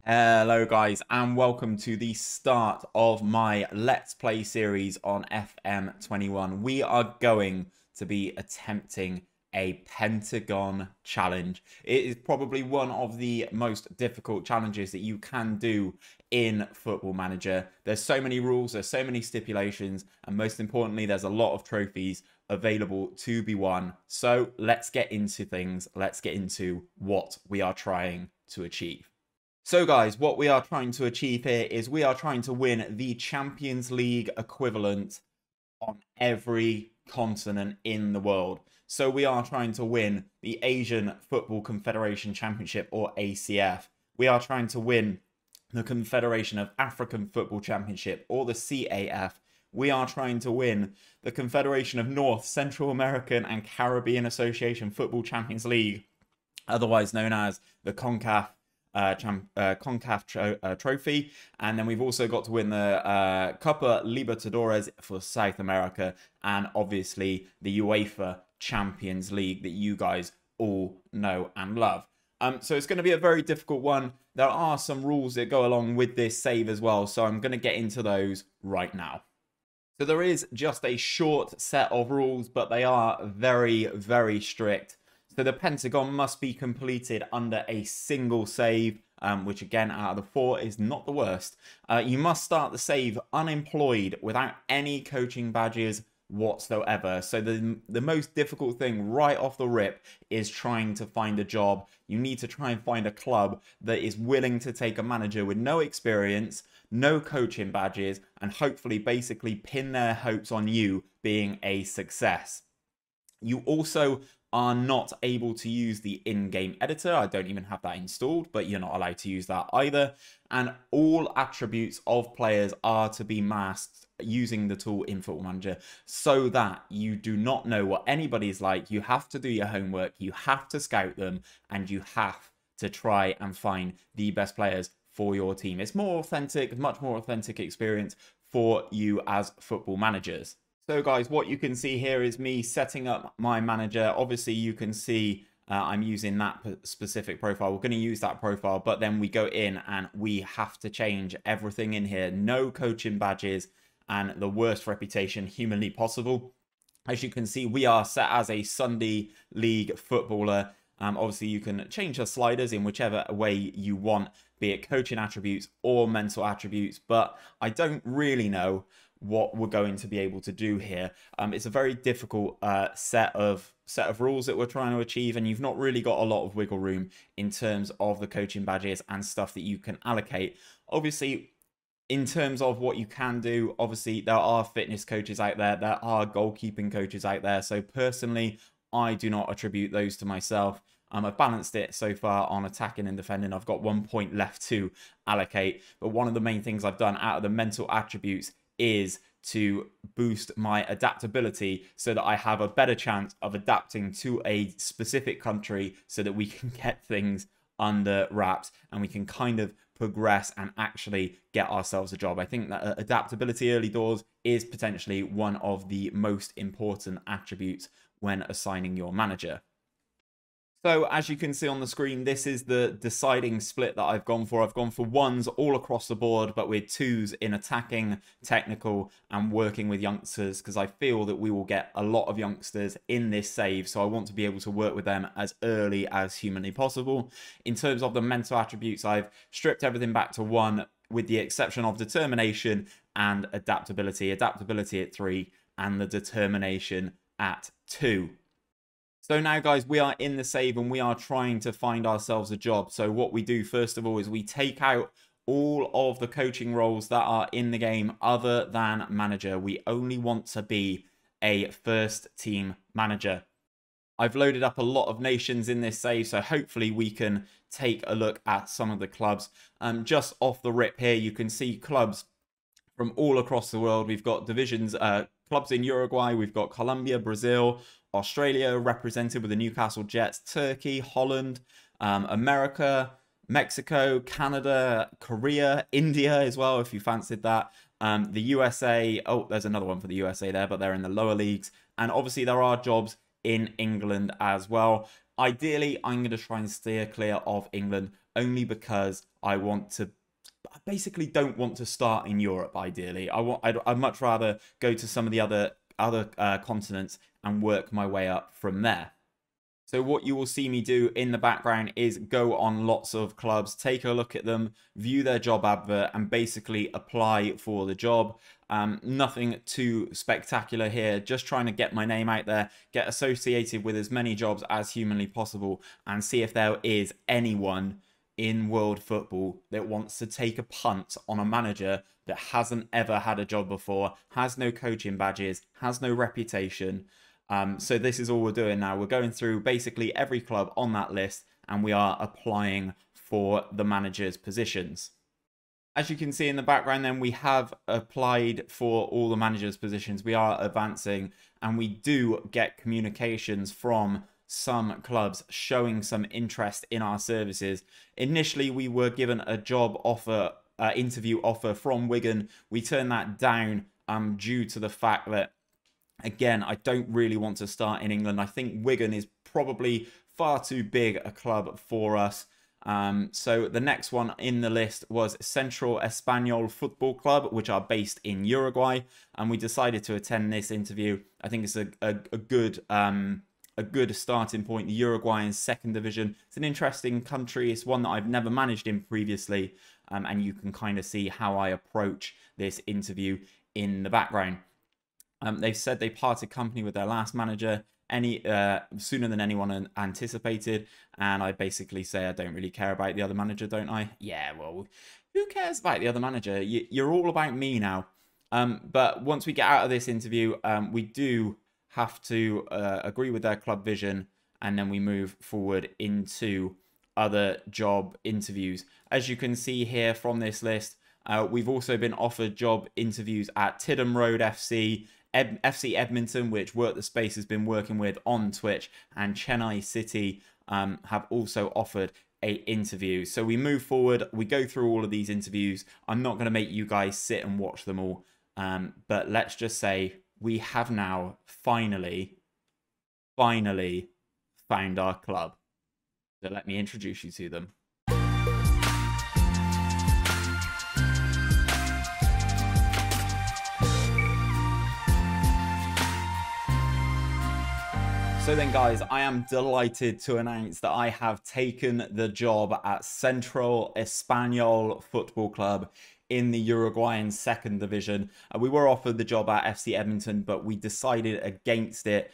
Hello guys, and welcome to the start of my Let's Play series on FM21. We are going to be attempting a Pentagon challenge. It is probably one of the most difficult challenges that you can do in Football Manager. There's so many rules, there's so many stipulations, and most importantly, there's a lot of trophies available to be won. So let's get into things. Let's get into what we are trying to achieve. So guys, what we are trying to achieve here is we are trying to win the Champions League equivalent on every continent in the world. So we are trying to win the Asian Football Confederation Championship, or ACF. We are trying to win the Confederation of African Football Championship, or the CAF. We are trying to win the Confederation of North, Central American and Caribbean Association Football Champions League, otherwise known as the CONCAF. CONCAF trophy, and then we've also got to win the Copa Libertadores for South America, and obviously the UEFA Champions League that you guys all know and love. So it's going to be a very difficult one. There are some rules that go along with this save as well, so I'm going to get into those right now. So there is just a short set of rules, but they are very, very strict. So the Pentagon must be completed under a single save, which again, out of the 4 is not the worst. You must start the save unemployed without any coaching badges whatsoever. So the most difficult thing right off the rip is trying to find a job. You need to try and find a club that is willing to take a manager with no experience, no coaching badges, and hopefully basically pin their hopes on you being a success. You also are not able to use the in-game editor. I don't even have that installed, but you're not allowed to use that either. And all attributes of players are to be masked using the tool in Football Manager so that you do not know what anybody is like. You have to do your homework, you have to scout them, and you have to try and find the best players for your team. It's more authentic, much more authentic experience for you as football managers. So guys, what you can see here is me setting up my manager. Obviously, you can see I'm using that specific profile. We're going to use that profile, but then we go in and we have to change everything in here. No coaching badges and the worst reputation humanly possible. As you can see, we are set as a Sunday League footballer. Obviously, you can change the sliders in whichever way you want, be it coaching attributes or mental attributes, but I don't really know what we're going to be able to do here. It's a very difficult set of rules that we're trying to achieve, and you've not really got a lot of wiggle room in terms of the coaching badges and stuff that you can allocate. Obviously, in terms of what you can do, obviously there are fitness coaches out there, there are goalkeeping coaches out there, so personally I do not attribute those to myself. I've balanced it so far on attacking and defending. I've got 1 point left to allocate, but one of the main things I've done out of the mental attributes is to boost my adaptability so that I have a better chance of adapting to a specific country so that we can get things under wraps and we can kind of progress and actually get ourselves a job. I think that adaptability early doors is potentially one of the most important attributes when assigning your manager. So as you can see on the screen, this is the deciding split that I've gone for. I've gone for 1s all across the board, but with 2s in attacking, technical, and working with youngsters, because I feel that we will get a lot of youngsters in this save, so I want to be able to work with them as early as humanly possible. In terms of the mental attributes, I've stripped everything back to 1, with the exception of determination and adaptability. Adaptability at 3, and the determination at 2. So now, guys, we are in the save and we are trying to find ourselves a job. So what we do, first of all, is we take out all of the coaching roles that are in the game other than manager. We only want to be a first team manager. I've loaded up a lot of nations in this save, so hopefully we can take a look at some of the clubs. Just off the rip here, you can see clubs from all across the world. We've got divisions, clubs in Uruguay, we've got Colombia, Brazil, Australia represented with the Newcastle Jets, Turkey, Holland, America, Mexico, Canada, Korea, India as well, if you fancied that. The USA, oh, there's another one for the USA there, but they're in the lower leagues. And obviously there are jobs in England as well. Ideally, I'm going to try and steer clear of England only because I basically don't want to start in Europe. Ideally, I'd much rather go to some of the other continents and work my way up from there. So what you will see me do in the background is go on lots of clubs, take a look at them, view their job advert, and basically apply for the job. Nothing too spectacular here, just trying to get my name out there, get associated with as many jobs as humanly possible, and see if there is anyone in world football that wants to take a punt on a manager that hasn't ever had a job before, has no coaching badges, has no reputation. So this is all we're doing now. We're going through basically every club on that list, and we are applying for the manager's positions. As you can see in the background then, we have applied for all the managers' positions. We are advancing, and we do get communications from some clubs showing some interest in our services. Initially, we were given a job offer, interview offer from Wigan. We turned that down due to the fact that, again, I don't really want to start in England. I think Wigan is probably far too big a club for us. So the next one in the list was Central Español Football Club, which are based in Uruguay. And we decided to attend this interview. I think it's a good starting point. The Uruguayan second division. It's an interesting country. It's one that I've never managed in previously. And you can kind of see how I approach this interview in the background. They've said they parted company with their last manager sooner than anyone anticipated, and I basically say I don't really care about the other manager, don't I? Yeah, well, who cares about the other manager? You're all about me now. But once we get out of this interview, we do have to agree with their club vision, and then we move forward into other job interviews. As you can see here from this list, we've also been offered job interviews at Tidham Road FC, FC Edmonton, which Work the Space has been working with on Twitch, and Chennai City have also offered an interview. So we move forward, we go through all of these interviews. I'm not going to make you guys sit and watch them all, but let's just say we have now finally found our club. So let me introduce you to them. So then, guys, I am delighted to announce that I have taken the job at Central Español Football Club in the Uruguayan second division. We were offered the job at FC Edmonton, but we decided against it,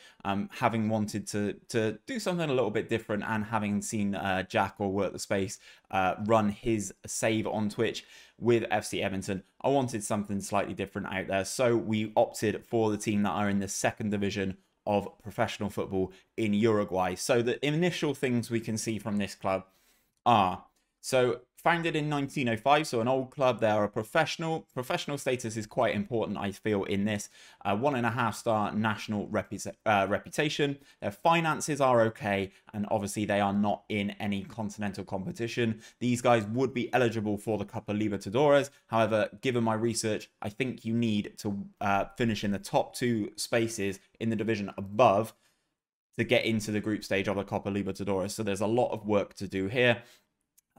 having wanted to do something a little bit different, and having seen Jack, or Work the Space, run his save on Twitch with FC Edmonton. I wanted something slightly different out there, so we opted for the team that are in the second division of professional football in Uruguay. So the initial things we can see from this club are, so founded in 1905, so an old club. They are a professional. Professional status is quite important, I feel, in this. 1.5-star national reputation. Their finances are okay, and obviously they are not in any continental competition. These guys would be eligible for the Copa Libertadores. However, given my research, I think you need to finish in the top 2 spaces in the division above to get into the group stage of the Copa Libertadores. So there's a lot of work to do here.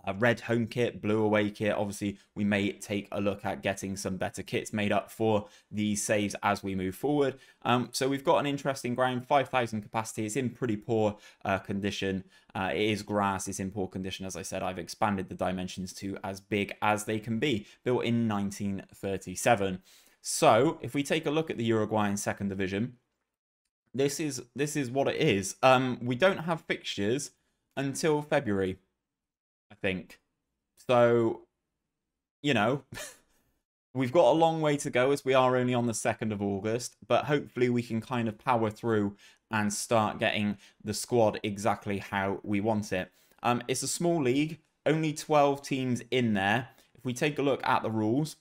A red home kit, blue away kit. Obviously, we may take a look at getting some better kits made up for these saves as we move forward. So we've got an interesting ground, 5,000 capacity. It's in pretty poor condition. It is grass. It's in poor condition. As I said, I've expanded the dimensions to as big as they can be. Built in 1937. So if we take a look at the Uruguayan second division, this is what it is. We don't have fixtures until February, I think. So, you know, we've got a long way to go, as we are only on the 2nd of August, but hopefully we can kind of power through and start getting the squad exactly how we want it. It's a small league, only 12 teams in there. If we take a look at the rules,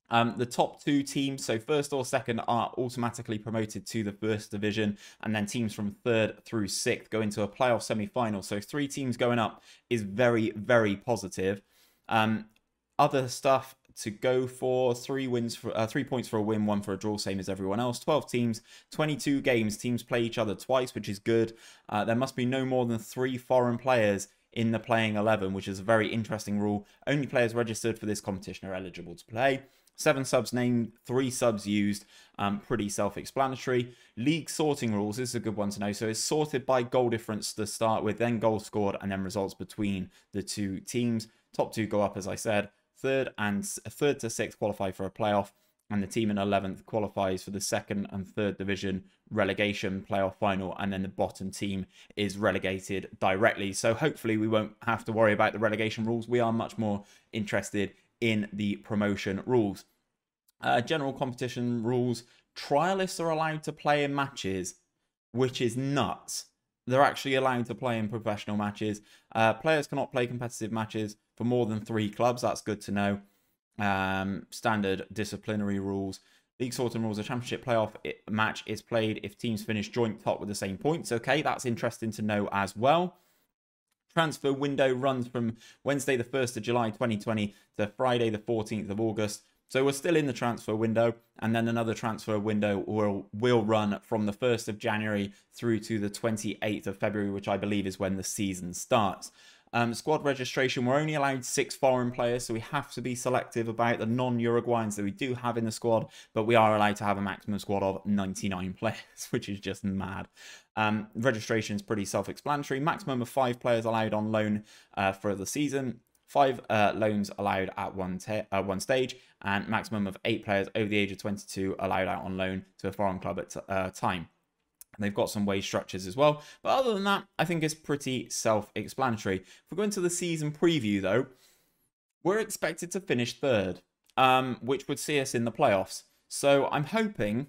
the top 2 teams, so first or second, are automatically promoted to the first division, and then teams from 3rd through 6th go into a playoff semi-final. So 3 teams going up is very, very positive. Other stuff to go for. 3 points for a win, 1 for a draw, same as everyone else. 12 teams, 22 games. Teams play each other twice, which is good. There must be no more than 3 foreign players in the playing 11, which is a very interesting rule. Only players registered for this competition are eligible to play. 7 subs named, 3 subs used. Pretty self-explanatory. League sorting rules. This is a good one to know. So it's sorted by goal difference to start with, then goals scored, and then results between the 2 teams. Top 2 go up, as I said. Third to 6th qualify for a playoff, and the team in 11th qualifies for the 2nd and 3rd division relegation playoff final, and then the bottom team is relegated directly. So hopefully we won't have to worry about the relegation rules. We are much more interested in the promotion rules. General competition rules. Trialists are allowed to play in matches, which is nuts. They're actually allowed to play in professional matches. Players cannot play competitive matches for more than 3 clubs. That's good to know. Standard disciplinary rules. League sorting rules. A championship playoff match is played if teams finish joint top with the same points. Okay, that's interesting to know as well. Transfer window runs from Wednesday the 1st of July 2020 to Friday the 14th of August. So we're still in the transfer window, and then another transfer window will run from the 1st of January through to the 28th of February, which I believe is when the season starts. Squad registration, we're only allowed 6 foreign players, so we have to be selective about the non-Uruguayans that we do have in the squad, but we are allowed to have a maximum squad of 99 players, which is just mad. Registration is pretty self-explanatory. Maximum of 5 players allowed on loan for the season. 5 loans allowed at one stage, and maximum of 8 players over the age of 22 allowed out on loan to a foreign club at a time. And they've got some wage structures as well. But other than that, I think it's pretty self-explanatory. If we go into the season preview, though, we're expected to finish 3rd, which would see us in the playoffs. So I'm hoping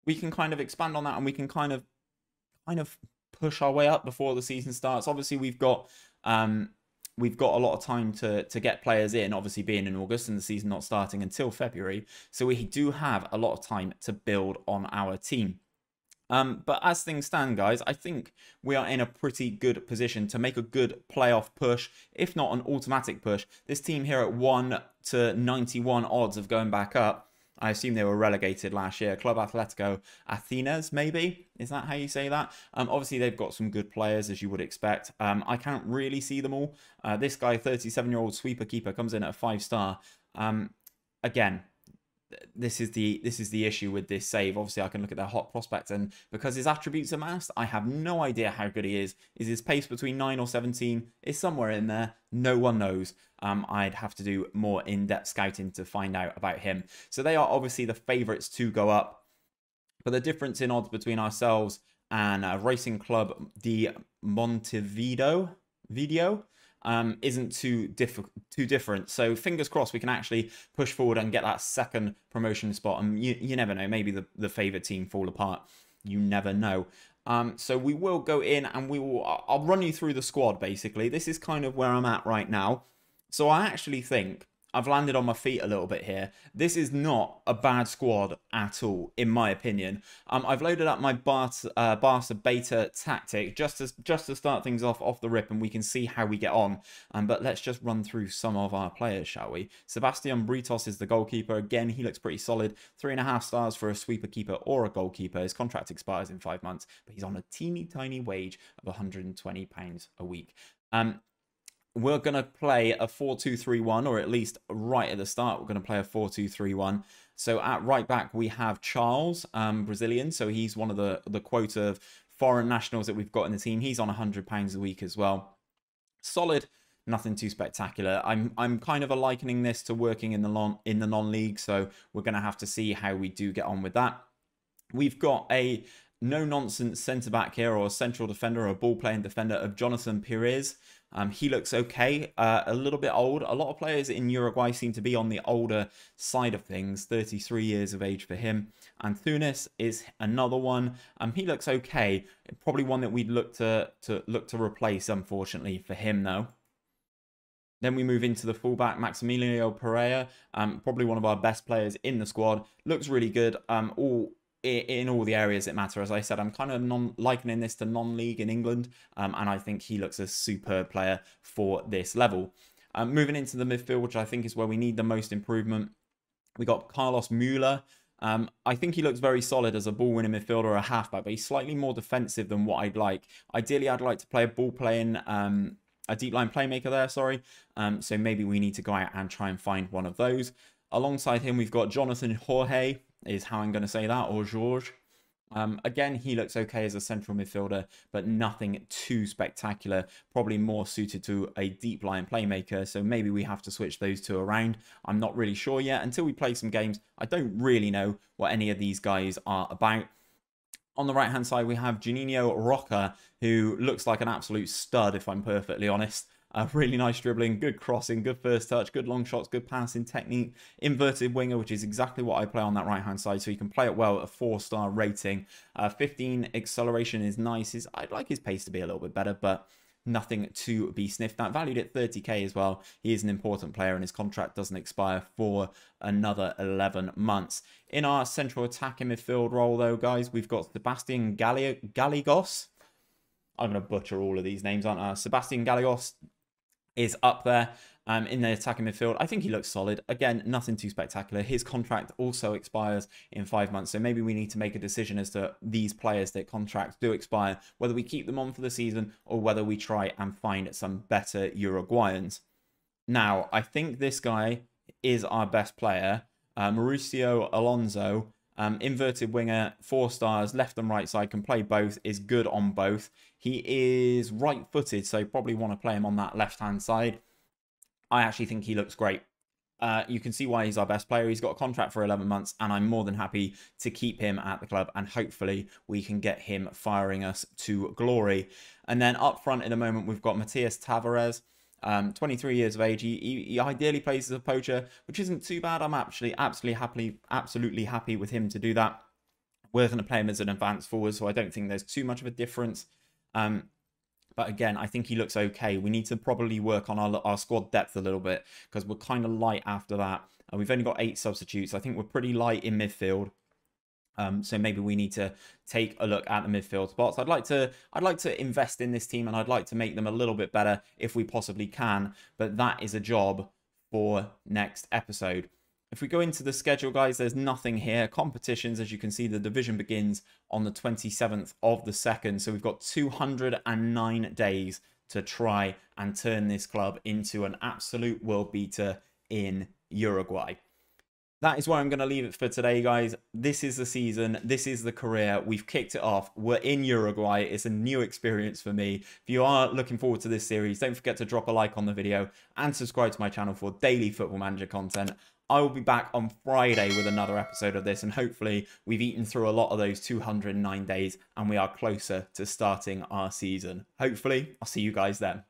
we can kind of expand on that, and we can kind of push our way up before the season starts. Obviously, we've got a lot of time to get players in, obviously being in August and the season not starting until February. So we do have a lot of time to build on our team. But as things stand, guys, I think we are in a pretty good position to make a good playoff push, if not an automatic push. This team here at 1 to 91 odds of going back up. I assume they were relegated last year. Club Atletico Atenas, maybe? Is that how you say that? Obviously, they've got some good players, as you would expect. I can't really see them all. This guy, 37-year-old sweeper keeper, comes in at a 5-star. Again, this is the issue with this save. Obviously, I can look at their hot prospect, and because his attributes are masked, I have no idea how good he is. Is his pace between 9 or 17? Is somewhere in there. No one knows. I'd have to do more in-depth scouting to find out about him. So they are obviously the favourites to go up. But the difference in odds between ourselves and Racing Club de Montevideo isn't too different. So fingers crossed we can actually push forward and get that 2nd promotion spot. And you never know, maybe the favoured team fall apart. You never know. So we will go in and I'll run you through the squad basically. This is kind of where I'm at right now. So I actually think I've landed on my feet a little bit here. This is not a bad squad at all, in my opinion. I've loaded up my Barca beta tactic just to start things off the rip, and we can see how we get on. But let's just run through some of our players, shall we? Sebastian Britos is the goalkeeper. Again, he looks pretty solid. 3.5 stars for a sweeper keeper or a goalkeeper. His contract expires in 5 months, but he's on a teeny tiny wage of £120 a week. We're going to play a 4-2-3-1, or at least right at the start, we're going to play a 4-2-3-1. So at right back, we have Charles, Brazilian. So he's one of the quota of foreign nationals that we've got in the team. He's on £100 a week as well. Solid, nothing too spectacular. I'm kind of likening this to working in the non-league. So we're going to have to see how we do get on with that. We've got a no-nonsense centre-back here, or a central defender, or a ball-playing defender of Jonathan Perez. He looks okay, a little bit old. A lot of players in Uruguay seem to be on the older side of things. 33 years of age for him. And Thunes is another one. He looks okay. Probably one that we'd look to replace, unfortunately, for him, though. Then we move into the fullback, Maximiliano Pereira. Probably one of our best players in the squad. Looks really good. In all the areas that matter. As I said, I'm kind of likening this to non-league in England, and I think he looks a superb player for this level. Moving into the midfield, which I think is where we need the most improvement, we got Carlos Müller. I think he looks very solid as a ball-winning midfielder or a halfback, but he's slightly more defensive than what I'd like. Ideally, I'd like to play a ball-playing, a deep line playmaker there, sorry. So maybe we need to go out and try and find one of those. Alongside him, we've got Jonathan Jorge, is how I'm going to say that, or George. Again, he looks okay as a central midfielder, but nothing too spectacular. Probably more suited to a deep line playmaker, so maybe we have to switch those two around. I'm not really sure yet. Until we play some games, I don't really know what any of these guys are about. On the right-hand side, we have Juninho Roca, who looks like an absolute stud, if I'm perfectly honest. Really nice dribbling, good crossing, good first touch, good long shots, good passing technique. Inverted winger, which is exactly what I play on that right-hand side, so you can play it well at a 4-star rating. 15 acceleration is nice. I'd like his pace to be a little bit better, but nothing to be sniffed at. Valued at 30k as well. He is an important player and his contract doesn't expire for another 11 months. In our central attacking midfield role, though, guys, we've got Sebastian Gallegos. I'm going to butcher all of these names, aren't I? Sebastian Gallegos is up there in the attacking midfield. I think he looks solid. Again, nothing too spectacular. His contract also expires in 5 months, so maybe we need to make a decision as to these players that contracts do expire, whether we keep them on for the season or whether we try and find some better Uruguayans. Now, I think this guy is our best player, Mauricio Alonso. Inverted winger, 4 stars, left and right side, can play both, is good on both. He is right-footed, so probably want to play him on that left-hand side. I actually think he looks great. You can see why he's our best player. He's got a contract for 11 months, and I'm more than happy to keep him at the club, and hopefully we can get him firing us to glory. And then up front in a moment, we've got Matias Tavares. 23 years of age. He ideally plays as a poacher, which isn't too bad. I'm actually absolutely happy with him to do that. We're going to play him as an advanced forward, so I don't think there's too much of a difference. But again, I think he looks okay. We need to probably work on our squad depth a little bit because we're kind of light after that. We've only got 8 substitutes. I think we're pretty light in midfield. So maybe we need to take a look at the midfield spots. I'd like to invest in this team and I'd like to make them a little bit better if we possibly can. But that is a job for next episode. If we go into the schedule, guys, there's nothing here. Competitions, as you can see, the division begins on the 27th of the 2nd. So we've got 209 days to try and turn this club into an absolute world beater in Uruguay. That is where I'm going to leave it for today, guys. This is the season. This is the career. We've kicked it off. We're in Uruguay. It's a new experience for me. If you are looking forward to this series, don't forget to drop a like on the video and subscribe to my channel for daily Football Manager content. I will be back on Friday with another episode of this, and hopefully we've eaten through a lot of those 209 days and we are closer to starting our season. Hopefully, I'll see you guys then.